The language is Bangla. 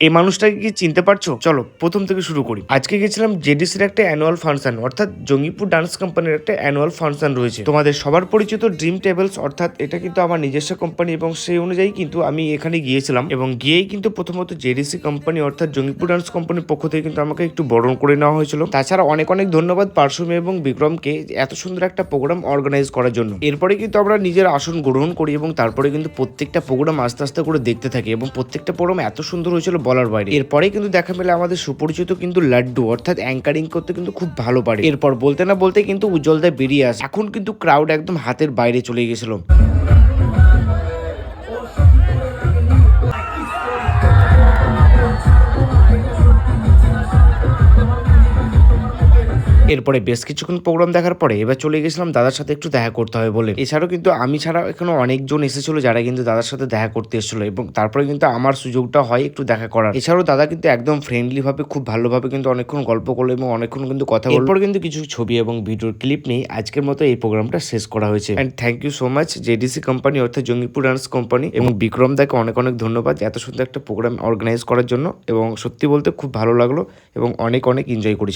এই মানুষটাকে কি চিনতে পারছো? চলো প্রথম থেকে শুরু করি। আজকে গেছিলাম জেডিসির একটা অ্যানুয়াল ফাংশন, অর্থাৎ জঙ্গিপুর ডান্স কোম্পানির একটা অ্যানুয়াল ফাংশন রয়েছে। তোমাদের সবার পরিচিত ড্রিম টেবলস, অর্থাৎ এটা কিন্তু আমার নিজস্ব কোম্পানি এবং সেই অনুযায়ী কিন্তু আমি এখানে গিয়েছিলাম এবং গিয়েই কিন্তু প্রথমত জেডিসি কোম্পানি অর্থাৎ জঙ্গিপুর ডান্স কোম্পানির পক্ষ থেকে কিন্তু আমাকে একটু বরণ করে নেওয়া হয়েছিল। তাছাড়া অনেক অনেক ধন্যবাদ পারসুমি এবং বিক্রমকে এত সুন্দর একটা প্রোগ্রাম অর্গানাইজ করার জন্য। এরপরে কিন্তু আমরা নিজের আসন গ্রহণ করি এবং তারপরে কিন্তু প্রত্যেকটা প্রোগ্রাম আস্তে আস্তে করে দেখতে থাকি এবং প্রত্যেকটা প্রোগ্রাম এত সুন্দর হয়েছিল বলার বাইরে। এরপরে কিন্তু দেখা মেলে আমাদের সুপরিচিত কিন্তু লাড্ডু, অর্থাৎ অ্যাঙ্কারিং করতে কিন্তু খুব ভালো পারে। এরপর বলতে না বলতে কিন্তু উজ্জ্বল দা বেরিয়ে আসে। এখন কিন্তু ক্রাউড একদম হাতের বাইরে চলে গেছিল। এরপরে বেশ কিছুক্ষণ প্রোগ্রাম দেখার পরে এবার চলে গেছিলাম দাদার সাথে একটু দেখা করতে হবে বলে। এছাড়াও কিন্তু আমি ছাড়া এখানে অনেকজন এসেছিল যারা কিন্তু দাদার সাথে দেখা করতে এসেছিল এবং তারপরে কিন্তু আমার সুযোগটা হয় একটু দেখা করার। এছাড়াও দাদা কিন্তু একদম ফ্রেন্ডলি ভাবে খুব ভালোভাবে কিন্তু অনেকক্ষণ গল্প করলো এবং অনেকক্ষণ কিন্তু কথা বলল। এরপর কিন্তু কিছু ছবি এবং ভিডিওর ক্লিপ নিয়ে আজকের মতো এই প্রোগ্রামটা শেষ করা হয়েছে। And thank you so much JDC company অর্থাৎ জঙ্গিপুর ডান্স কোম্পানি এবং বিক্রম দাকে অনেক অনেক ধন্যবাদ এত সুন্দর একটা প্রোগ্রাম অর্গানাইজ করার জন্য। এবং সত্যি বলতে খুব ভালো লাগলো এবং অনেক অনেক এনজয় করেছি।